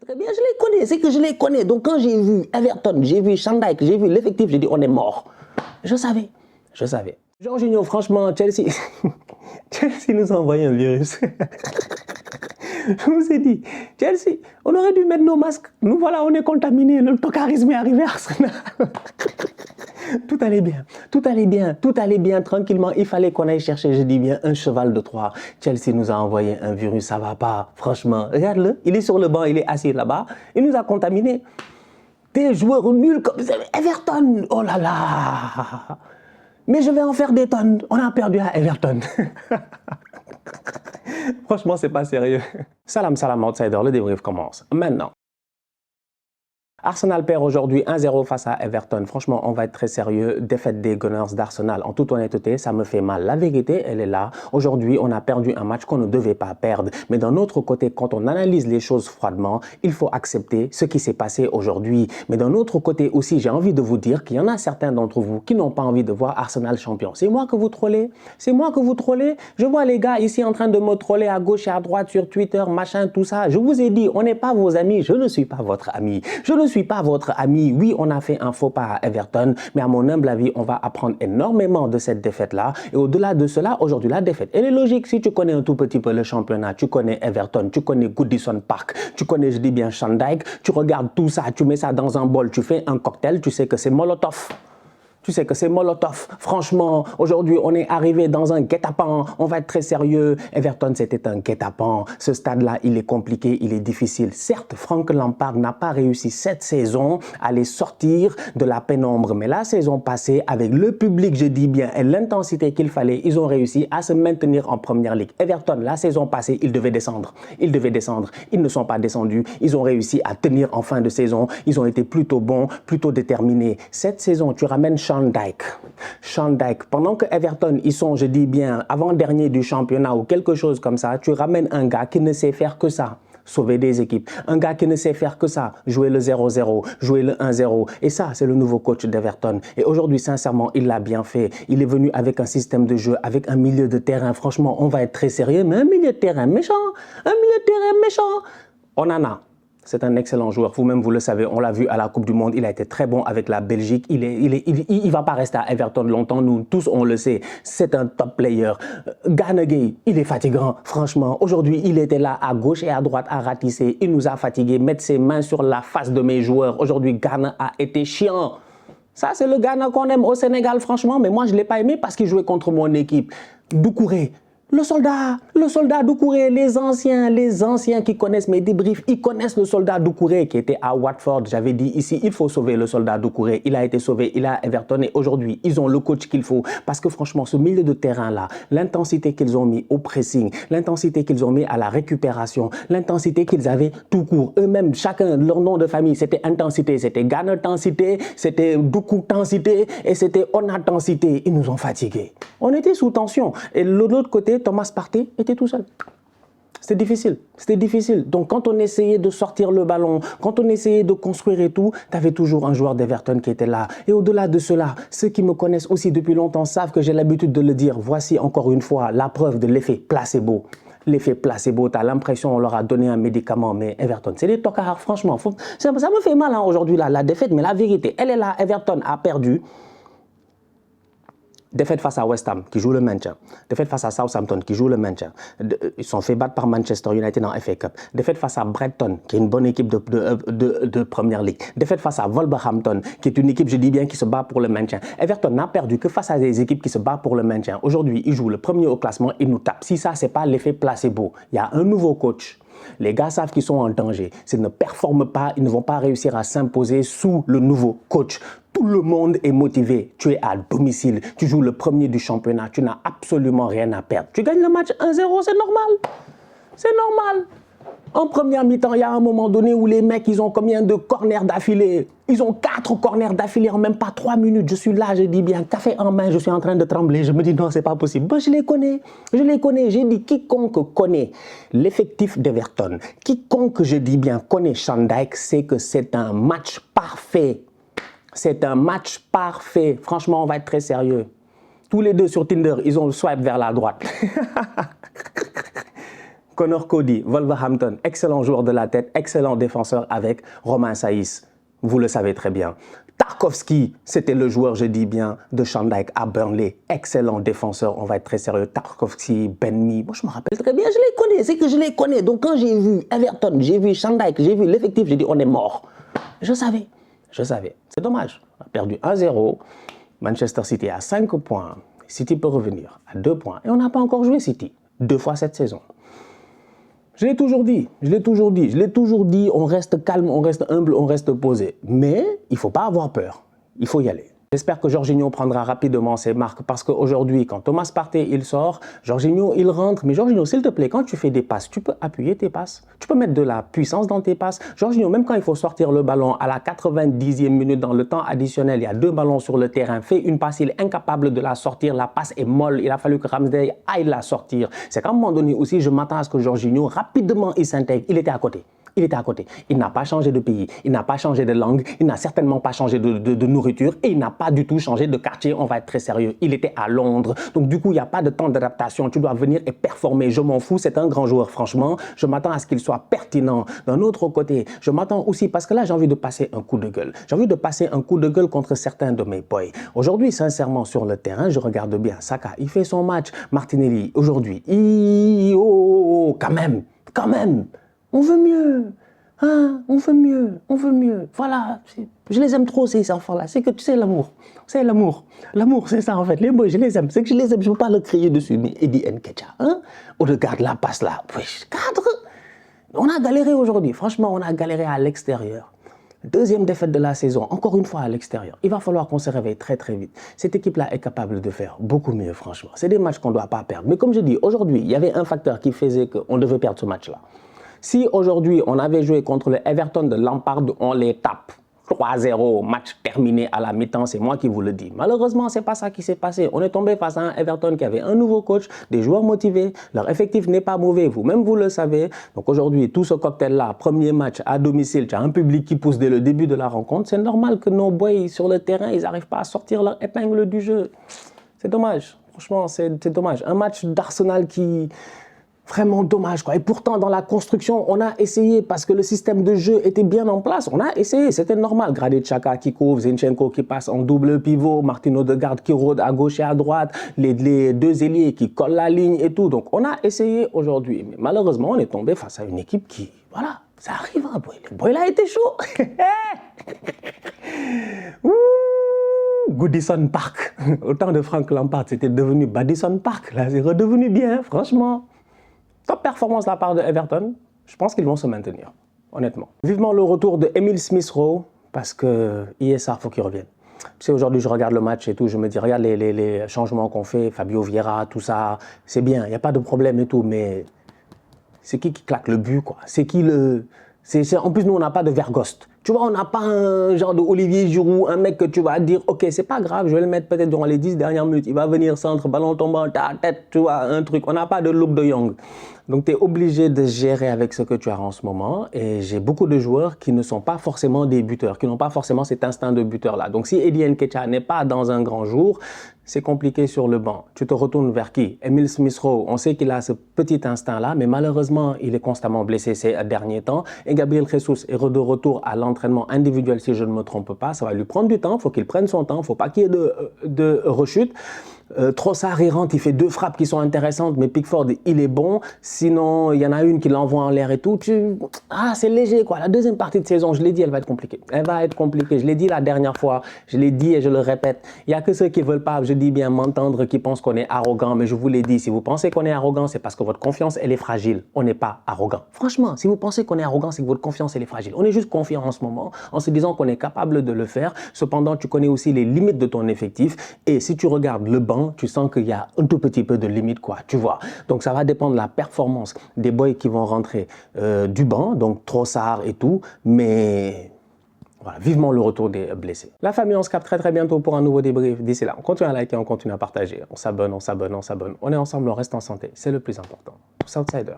Très bien, je les connais, c'est que je les connais. Donc quand j'ai vu Everton, j'ai vu Shandijk, j'ai vu l'effectif, j'ai dit on est mort. Je savais, je savais. Jorginho, franchement, Chelsea, Chelsea nous a envoyé un virus. Je vous ai dit, Chelsea, on aurait dû mettre nos masques. Nous voilà, on est contaminés. Le tocarisme est arrivé à Arsenal. Tout allait bien, tout allait bien, tout allait bien, tranquillement. Il fallait qu'on aille chercher, je dis bien, un cheval de Troie. Chelsea nous a envoyé un virus, ça va pas, franchement. Regarde-le, il est sur le banc, il est assis là-bas. Il nous a contaminés. Des joueurs nuls comme Everton, oh là là. Mais je vais en faire des tonnes. On a perdu à Everton. Franchement, c'est pas sérieux. Salam, salam, outsider, le débrief commence maintenant. Arsenal perd aujourd'hui 1-0 face à Everton. Franchement, on va être très sérieux. Défaite des Gunners d'Arsenal. En toute honnêteté, ça me fait mal. La vérité, elle est là. Aujourd'hui, on a perdu un match qu'on ne devait pas perdre. Mais d'un autre côté, quand on analyse les choses froidement, il faut accepter ce qui s'est passé aujourd'hui. Mais d'un autre côté aussi, j'ai envie de vous dire qu'il y en a certains d'entre vous qui n'ont pas envie de voir Arsenal champion. C'est moi que vous trollez. C'est moi que vous trollez. Je vois les gars ici en train de me troller à gauche et à droite sur Twitter, machin, tout ça. Je vous ai dit, on n'est pas vos amis. Je ne suis pas votre ami. Je ne suis pas votre ami. Oui, on a fait un faux pas à Everton, mais à mon humble avis, on va apprendre énormément de cette défaite-là. Et au-delà de cela, aujourd'hui, la défaite, elle est logique. Si tu connais un tout petit peu le championnat, tu connais Everton, tu connais Goodison Park, tu connais, je dis bien, Shandijk, tu regardes tout ça, tu mets ça dans un bol, tu fais un cocktail, tu sais que c'est Molotov. Tu sais que c'est Molotov. Franchement, aujourd'hui, on est arrivé dans un guet-apens. On va être très sérieux. Everton, c'était un guet-apens. Ce stade-là, il est compliqué, il est difficile. Certes, Frank Lampard n'a pas réussi cette saison à les sortir de la pénombre. Mais la saison passée, avec le public, je dis bien, et l'intensité qu'il fallait, ils ont réussi à se maintenir en première ligue. Everton, la saison passée, ils devaient descendre. Ils devaient descendre. Ils ne sont pas descendus. Ils ont réussi à tenir en fin de saison. Ils ont été plutôt bons, plutôt déterminés. Cette saison, tu ramènes Shandijk, pendant que Everton, ils sont, je dis bien, avant-dernier du championnat ou quelque chose comme ça, tu ramènes un gars qui ne sait faire que ça, sauver des équipes. Un gars qui ne sait faire que ça, jouer le 0-0, jouer le 1-0. Et ça, c'est le nouveau coach d'Everton. Et aujourd'hui, sincèrement, il l'a bien fait. Il est venu avec un système de jeu, avec un milieu de terrain. Franchement, on va être très sérieux, mais un milieu de terrain méchant, un milieu de terrain méchant. Onana. C'est un excellent joueur. Vous-même, vous le savez, on l'a vu à la Coupe du Monde. Il a été très bon avec la Belgique. Il va pas rester à Everton longtemps. Nous tous, on le sait. C'est un top player. Gana Gueye, il est fatigant. Franchement, aujourd'hui, il était là à gauche et à droite à ratisser. Il nous a fatigués. Mettre ses mains sur la face de mes joueurs. Aujourd'hui, Gana a été chiant. Ça, c'est le Gana qu'on aime au Sénégal, franchement. Mais moi, je ne l'ai pas aimé parce qu'il jouait contre mon équipe. Doucouré. Le soldat Doucouré, les anciens qui connaissent mes débriefs, ils connaissent le soldat Doucouré qui était à Watford. J'avais dit ici, il faut sauver le soldat Doucouré. Il a été sauvé, il a Everton et aujourd'hui, ils ont le coach qu'il faut. Parce que franchement, ce milieu de terrain-là, l'intensité qu'ils ont mis au pressing, l'intensité qu'ils ont mis à la récupération, l'intensité qu'ils avaient tout court. Eux-mêmes, chacun, leur nom de famille, c'était intensité, c'était Gana-tensité, c'était Doukou-tensité et c'était Ona-tensité. Ils nous ont fatigués. On était sous tension. Et de l'autre côté, Thomas Partey était tout seul. C'était difficile, c'était difficile. Donc quand on essayait de sortir le ballon, quand on essayait de construire et tout, tu avais toujours un joueur d'Everton qui était là. Et au-delà de cela, ceux qui me connaissent aussi depuis longtemps savent que j'ai l'habitude de le dire. Voici encore une fois la preuve de l'effet placebo. L'effet placebo, tu as l'impression qu'on leur a donné un médicament, mais Everton, c'est des tocards, franchement. Ça me fait mal hein, aujourd'hui, la défaite, mais la vérité, elle est là. Everton a perdu. Défaite face à West Ham, qui joue le maintien. Défaite face à Southampton, qui joue le maintien. Ils sont fait battre par Manchester United en FA Cup. Défaite face à Brighton, qui est une bonne équipe de Première Ligue. Défaite face à Wolverhampton, qui est une équipe, je dis bien, qui se bat pour le maintien. Everton n'a perdu que face à des équipes qui se battent pour le maintien. Aujourd'hui, ils jouent le premier au classement, ils nous tapent. Si ça, c'est pas l'effet placebo. Il y a un nouveau coach. Les gars savent qu'ils sont en danger. S'ils ne performent pas, ils ne vont pas réussir à s'imposer sous le nouveau coach. Tout le monde est motivé. Tu es à domicile. Tu joues le premier du championnat. Tu n'as absolument rien à perdre. Tu gagnes le match 1-0, c'est normal. C'est normal. En première mi-temps, il y a un moment donné où les mecs, ils ont combien de corners d'affilée? Ils ont 4 corners d'affilée en même pas 3 minutes. Je suis là, je dis bien, café en main, je suis en train de trembler. Je me dis non, c'est pas possible. Bon, je les connais. J'ai dit quiconque connaît l'effectif d'Everton, quiconque, je dis bien, connaît Shandijk, c'est que c'est un match parfait. C'est un match parfait. Franchement, on va être très sérieux. Tous les deux sur Tinder, ils ont le swipe vers la droite. Connor Cody, Wolverhampton, excellent joueur de la tête, excellent défenseur avec Romain Saïs. Vous le savez très bien. Tarkowski, c'était le joueur, je dis bien, de Shandijk à Burnley. Excellent défenseur, on va être très sérieux. Tarkowski, Benmi, moi je me rappelle très bien, je les connais, c'est que je les connais. Donc quand j'ai vu Everton, j'ai vu Shandijk, j'ai vu l'effectif, j'ai dit on est mort. Je savais. C'est dommage. On a perdu 1-0. Manchester City à 5 points. City peut revenir à 2 points. Et on n'a pas encore joué City 2 fois cette saison. Je l'ai toujours dit, on reste calme, on reste humble, on reste posé. Mais il ne faut pas avoir peur, il faut y aller. J'espère que Jorginho prendra rapidement ses marques parce qu'aujourd'hui, quand Thomas Partey il sort, Jorginho il rentre. Mais Jorginho, s'il te plaît, quand tu fais des passes, tu peux appuyer tes passes. Tu peux mettre de la puissance dans tes passes. Jorginho, même quand il faut sortir le ballon à la 90e minute dans le temps additionnel, il y a 2 ballons sur le terrain, fait une passe, il est incapable de la sortir. La passe est molle, il a fallu que Ramsdale aille la sortir. C'est qu'à un moment donné aussi, je m'attends à ce que Jorginho, rapidement, il s'intègre. Il était à côté. Il n'a pas changé de pays, il n'a pas changé de langue, il n'a certainement pas changé de nourriture et il n'a pas du tout changé de quartier, on va être très sérieux. Il était à Londres, donc du coup, il n'y a pas de temps d'adaptation. Tu dois venir et performer. Je m'en fous, c'est un grand joueur, franchement. Je m'attends à ce qu'il soit pertinent. D'un autre côté, je m'attends aussi, parce que là, j'ai envie de passer un coup de gueule. J'ai envie de passer un coup de gueule contre certains de mes boys. Aujourd'hui, sincèrement, sur le terrain, je regarde bien Saka, il fait son match. Martinelli, aujourd'hui, quand même. On veut mieux, hein, on veut mieux. Voilà, je les aime trop ces enfants-là. C'est que tu sais l'amour, L'amour, c'est ça en fait. Les boys, je les aime. C'est que je les aime, je ne veux pas le crier dessus. Mais Eddie Nketiah, hein, on regarde la passe là. Cadre. On a galéré aujourd'hui. Franchement, on a galéré à l'extérieur. Deuxième défaite de la saison, encore une fois à l'extérieur. Il va falloir qu'on se réveille très très vite. Cette équipe-là est capable de faire beaucoup mieux, franchement. C'est des matchs qu'on ne doit pas perdre. Mais comme je dis, aujourd'hui, il y avait un facteur qui faisait qu'on devait perdre ce match-là. Si aujourd'hui, on avait joué contre le Everton de Lampard, on les tape. 3-0, match terminé à la mi-temps, c'est moi qui vous le dis. Malheureusement, ce n'est pas ça qui s'est passé. On est tombé face à un Everton qui avait un nouveau coach, des joueurs motivés, leur effectif n'est pas mauvais, vous-même vous le savez. Donc aujourd'hui, tout ce cocktail-là, premier match à domicile, tu as un public qui pousse dès le début de la rencontre, c'est normal que nos boys sur le terrain, ils n'arrivent pas à sortir leur épingle du jeu. C'est dommage, franchement, c'est dommage. Un match d'Arsenal qui... Vraiment dommage, quoi. Et pourtant, dans la construction, on a essayé parce que le système de jeu était bien en place. On a essayé, c'était normal. Gradit Xhaka qui couvre, Zinchenko qui passe en double pivot, Martin Odegaard qui rôde à gauche et à droite, les deux ailiers qui collent la ligne et tout. Donc, on a essayé aujourd'hui. Mais malheureusement, on est tombé face à une équipe qui, voilà, ça arrive, hein, boy. Le boy, il a été chaud. Goodison Park. Au temps de Frank Lampard, c'était devenu Badison Park. Là, c'est redevenu bien, franchement. Top performance de la part de Everton, je pense qu'ils vont se maintenir, honnêtement. Vivement le retour de Emile Smith-Rowe, parce que ISA, il faut qu'il revienne. Tu sais, aujourd'hui, je regarde le match et tout, je me dis, regarde les changements qu'on fait, Fabio Vieira, tout ça, c'est bien, il n'y a pas de problème et tout, mais c'est qui claque le but, quoi? C'est qui le... En plus, nous, on n'a pas de Vergost. Tu vois, on n'a pas un genre de Olivier Giroud, un mec que tu vas dire, ok, c'est pas grave, je vais le mettre peut-être durant les 10 dernières minutes. Il va venir centre, ballon tombant, ta tête, tu vois, un truc. On n'a pas de look de Young. Donc, tu es obligé de gérer avec ce que tu as en ce moment. Et j'ai beaucoup de joueurs qui ne sont pas forcément des buteurs, qui n'ont pas forcément cet instinct de buteur-là. Donc, si Eddie Nketiah n'est pas dans un grand jour, c'est compliqué sur le banc. Tu te retournes vers qui? Emile Smith-Rowe, on sait qu'il a ce petit instinct-là, mais malheureusement, il est constamment blessé ces derniers temps. Et Gabriel Jesus est de retour à l'entraînement individuel, si je ne me trompe pas. Ça va lui prendre du temps, il faut qu'il prenne son temps, il ne faut pas qu'il y ait de rechute. Trossard, il rentre, il fait 2 frappes qui sont intéressantes, mais Pickford, il est bon. Sinon, il y en a une qui l'envoie en l'air et tout. C'est léger, quoi. La deuxième partie de saison, je l'ai dit, elle va être compliquée. Elle va être compliquée. Je l'ai dit la dernière fois, je l'ai dit et je le répète. Il n'y a que ceux qui ne veulent pas, je dis bien, m'entendre, qui pensent qu'on est arrogant. Mais je vous l'ai dit, si vous pensez qu'on est arrogant, c'est parce que votre confiance, elle est fragile. On n'est pas arrogant. Franchement, si vous pensez qu'on est arrogant, c'est que votre confiance, elle est fragile. On est juste confiant en ce moment, en se disant qu'on est capable de le faire. Cependant, tu connais aussi les limites de ton effectif. Et si tu regardes le banc, tu sens qu'il y a un tout petit peu de limite, quoi, tu vois. Donc, ça va dépendre de la performance des boys qui vont rentrer du banc, donc Trossard et tout, mais voilà, vivement le retour des blessés. La famille, on se capte très très bientôt pour un nouveau débrief. D'ici là, on continue à liker, on continue à partager, on s'abonne. On est ensemble, on reste en santé, c'est le plus important. Southsider.